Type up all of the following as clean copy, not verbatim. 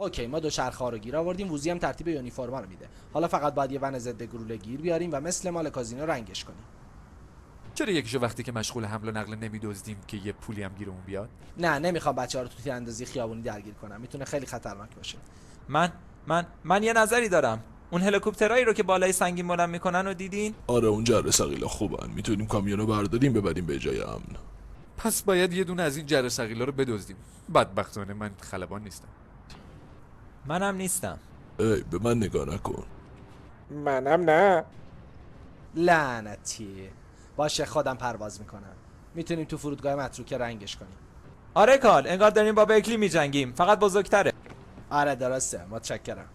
اوکی، ما دوچرخه‌ها رو گیر آوردیم، ووزی هم ترتیب یونیفرما رو میده. حالا فقط باید یه ون ضد گلوله گیر بیاریم و مثل مال کازینو رنگش کنیم. چرا یکیشو وقتی که مشغول حمل و نقل نمیدزدیم که یه پولی هم گیرمون بیاد؟ نه، نمیخوام بچه‌ها رو تو تیراندازی خیابونی درگیر کنم، میتونه خیلی خطرناک باشه. من یه نظری دارم. اون هلیکوپترایی رو که بالای سنگین بلند میکنن رو دیدین؟ آره اون جره ثقیلا خوبن، میتونیم کامیونو برداریم ببریم به جای امن. پس باید یه دونه از این جره ثقیلا رو بدزدیم. بدبختانه من خلبان نیستم. منم نیستم. ای به من نگاه نکن. منم نه. لعنتی. باشه خودم پرواز میکنم. میتونیم تو فرودگاه متروکه رنگش کنیم. آره کال، انگار داریم با برکلی میجنگیم، فقط بزرگتره. آره درسته، متشکرم.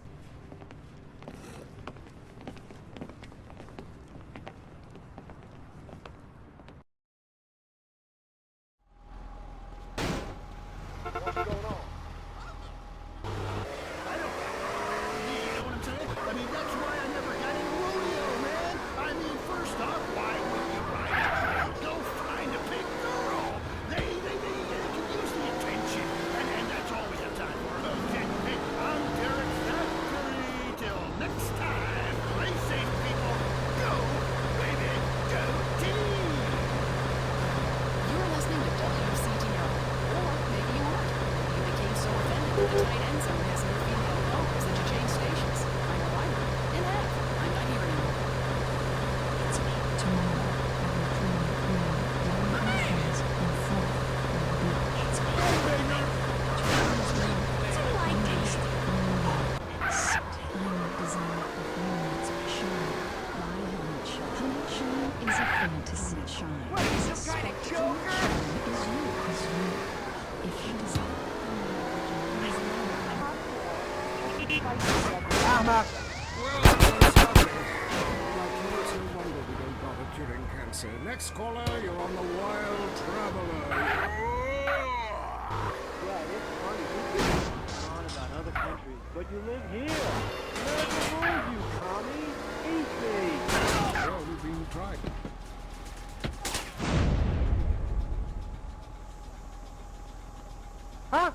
Next caller, you're on the Wild Traveler. Yeah, it's funny. You get on about other countries, but you live here. Never move, you commie. Eat me. Well, we've been trying. Huh?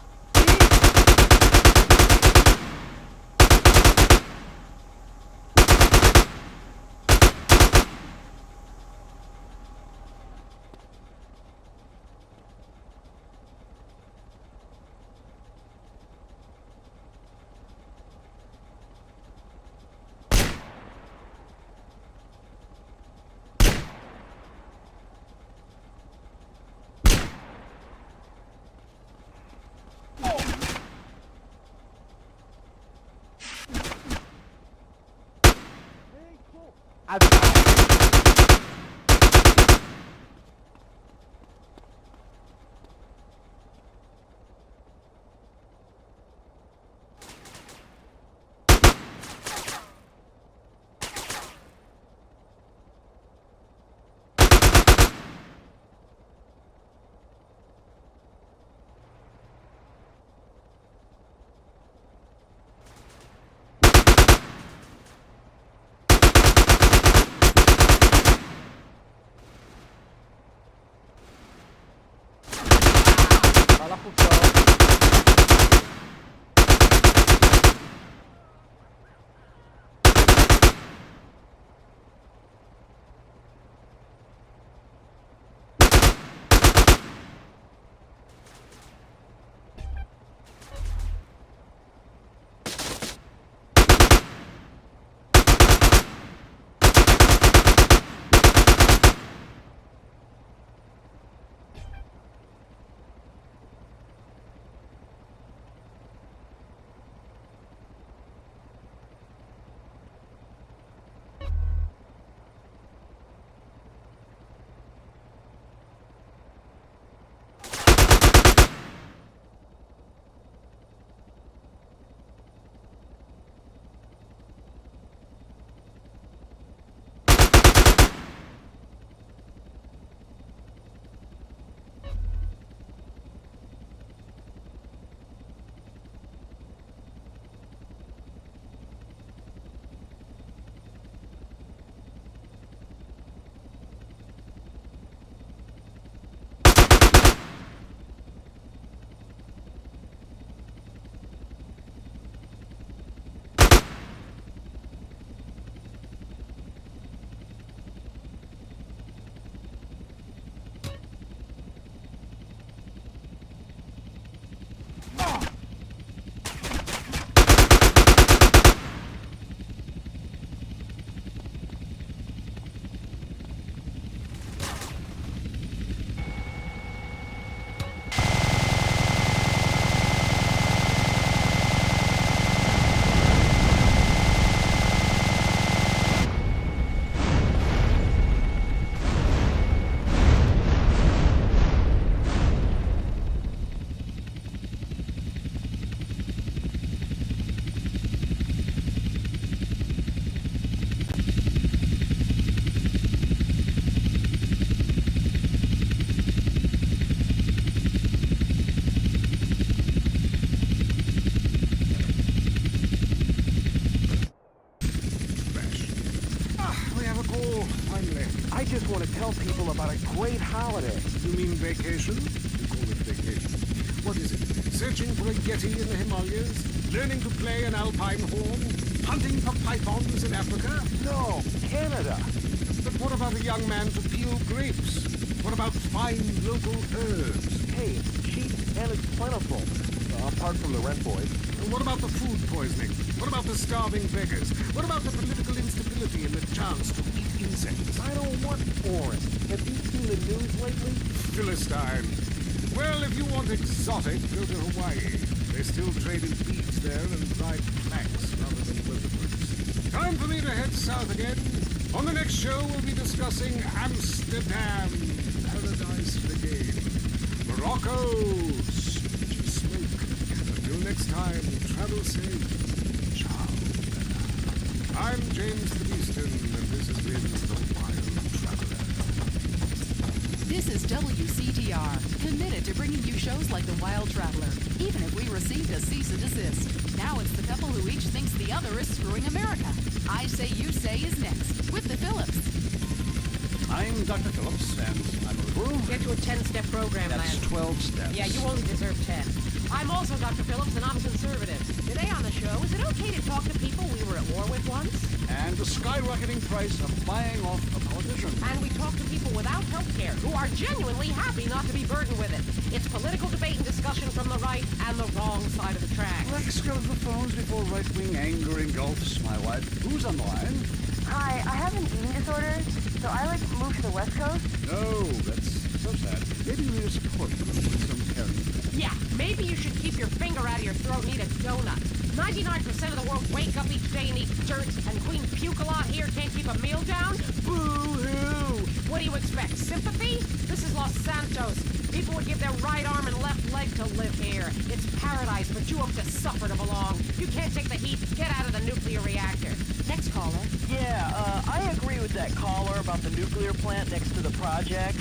finally. I just want to tell people about a great holiday. You mean vacation? You call it vacation. What is it? Searching for a yeti in the Himalayas? Learning to play an alpine horn? Hunting for pythons in Africa? No, Canada. But what about a young man to peel grapes? What about fine local herbs? Hey, it's cheap and it's plentiful. Apart from the rent boys. What about the food poisoning? What about the starving beggars? What about the political instability and the chance to eat insects? I don't want foreign. Have you seen the news lately? Philistine. Well, if you want exotic, go to Hawaii. They still trade in beads there and ride planks rather than motorbikes. Time for me to head south again. On the next show, we'll be discussing Amsterdam, paradise for game. Morocco, smoke. Until next time, travel safe. Ciao. I'm James the Beeston, and this has been The Wild Traveler. This is WCTR, committed to bringing you shows like The Wild Traveler, even if we received a cease and desist. Now it's the couple who each thinks the other is screwing America. I Say You Say is next, with the Phillips. I'm Dr. Phillips, and I'm a guru. Get to a 10-step program, That's man. 12 steps. Yeah, you only deserve 10. I'm also Dr. Phillips, and I'm conservative. Today on the show, is it okay to talk to people we were at war with once? And the skyrocketing price of buying off a politician. And we talk to people without health care who are genuinely happy not to be burdened with it. It's political debate and discussion from the right and the wrong side of the tracks. Let's go to the phones before right-wing anger engulfs my wife. Who's on the line? Hi, I have an eating disorder, so I like to move to the West Coast. No, that's so sad. Maybe we need a support group with some caring. Yeah, maybe you should keep your finger out of your throat and eat a donut. 99% of the world wake up each day and eat dirt, and Queen Puke a lot here can't keep a meal down? Boo-hoo! What do you expect, sympathy? This is Los Santos. People would give their right arm and left leg to live here. It's paradise, but you have to suffer to belong. You can't take the heat. Get out of the nuclear reactor. Next caller. Yeah, I agree with that caller about the nuclear plant next to the project.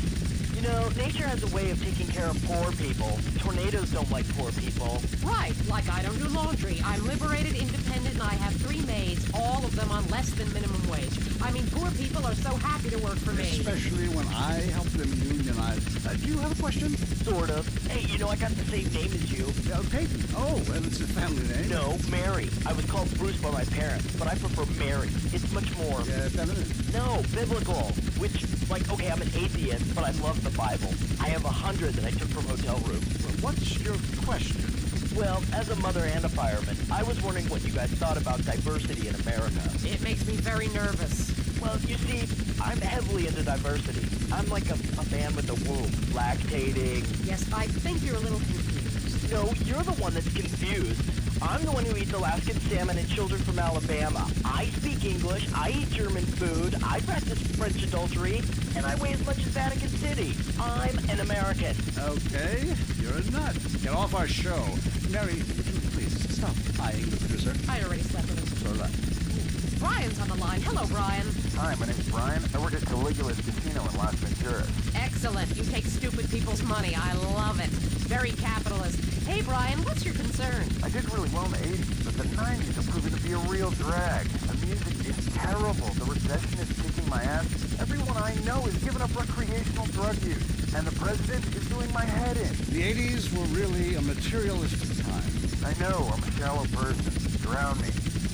You know, nature has a way of taking care of poor people. Tornadoes don't like poor people. Right, like I don't do laundry. I'm liberated, independent, and I have 3 maids, all of them on less than minimum wage. I mean, poor people are so happy to work for me. Especially when I help them unionize. Do you have a question? Sort of. Hey, you know, I got the same name as you. Peyton. Oh, well, it's a family name. No, Mary. I was called Bruce by my parents, but I prefer Mary. It's much more... feminine? No, biblical. Which, like, okay, I'm an atheist, but I love the Bible. I have 100 that I took from hotel rooms. Well, what's your question? Well, as a mother and a fireman, I was wondering what you guys thought about diversity in America. It makes me very nervous. Well, you see, I'm heavily into diversity. I'm like a man with a womb, lactating. Yes, I think you're a little confused. No, you're the one that's confused. I'm the one who eats Alaskan salmon and children from Alabama. I speak English, I eat German food, I practice French adultery, and I weigh as much as Vatican City. I'm an American. Okay, you're a nut. Get off our show. Mary, would you please stop eyeing the producer? I already slept with him. So did I. Brian's on the line. Hello, Brian. Hi, my name's Brian. I work at Caligula's Casino in Las Venturas. Excellent. You take stupid people's money. I love it. Very capitalist. Hey, Brian, what's your concern? I did really well in the 80s, but the 90s are proving to be a real drag. The music is terrible. The recession is kicking my ass. Everyone I know is giving up recreational drug use, and the president is doing my head in. The 80s were really a materialistic time. I know, I'm a shallow person. Drown me.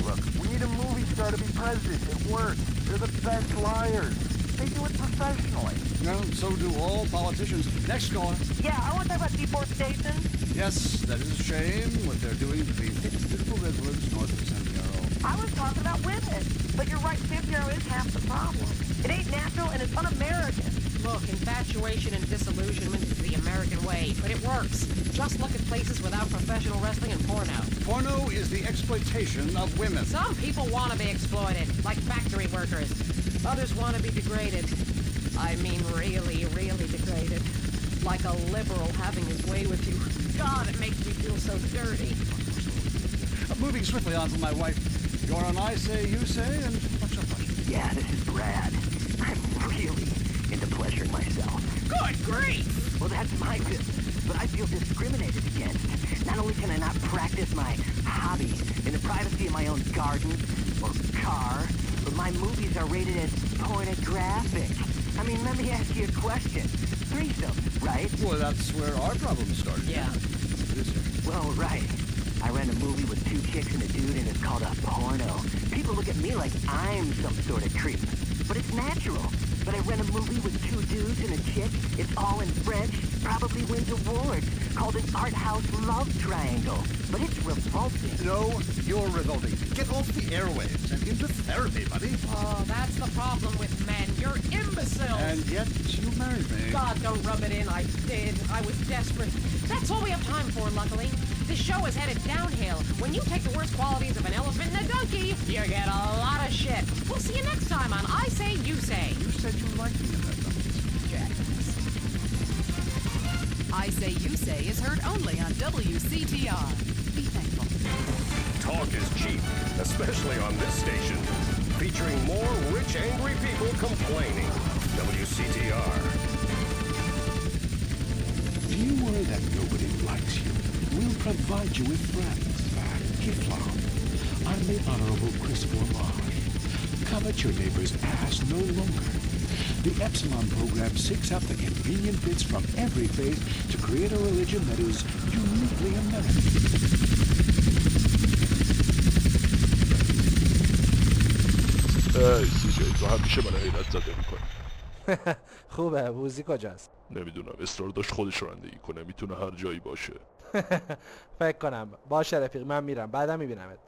Look, we need a movie star to be president. It works. They're the best liars. They do it professionally. No, so do all politicians. Next caller. Yeah, I want to talk about deforestation. Yes, that is a shame what they're doing to the beautiful redwoods north of San Diego. I was talking about women. But you're right, San Diego is half the problem. It ain't natural and it's un-American. Look, infatuation and disillusionment is the American way, but it works. Just look at places without professional wrestling and porno. Porno is the exploitation of women. Some people want to be exploited, like factory workers. Others want to be degraded. I mean really, really degraded. Like a liberal having his way with you. God, it makes me feel so dirty. Moving swiftly on from my wife. You're on I Say, You Say, and what's your question? Yeah, this is Brad. I'm really into pleasuring myself. Good grief! Well, that's my business, but I feel discriminated against. Not only can I not practice my hobby in the privacy of my own garden, or car, but my movies are rated as pornographic. I mean, let me ask you a question. Threesome, right? Well, that's where our problem started. Yeah. Well, right. I ran a movie with 2 chicks and a dude, and it's called a porno. People look at me like I'm some sort of creep. But it's natural. But I ran a movie with 2 dudes and a chick. It's all in French. Probably wins awards. Called an art house love triangle. But it's revolting. No, you're revolting. Get off the airwaves and into therapy, buddy. Oh, that's the problem with men. You're imbeciles. And yet you married me. God, don't rub it in. I did. I was desperate. That's all we have time for, luckily. This show is headed downhill. When you take the worst qualities of an elephant and a donkey, you get a lot of shit. We'll see you next time on I Say, You Say. You said you liked me in that Jackass. I Say, You Say is heard only on WCTR. Be thankful. Talk is cheap, especially on this station. Featuring more rich, angry people complaining. WCTR. Do you worry that nobody likes you? We'll provide you with friends. Kiflam. I'm the Honorable Christopher Marsh. Covet your neighbor's ass no longer. The Epsilon program seeks out the convenient bits from every faith to create a religion that is uniquely American. CJ تو همیشه من حیرت زده میکنی. خوبه. بوزی کجاست؟ نمیدونم، اصرار داشت خودش رانندگی کنه، میتونه هر جایی باشه. فکر کنم. باشه رفیق، من میرم، بعدا میبینمت.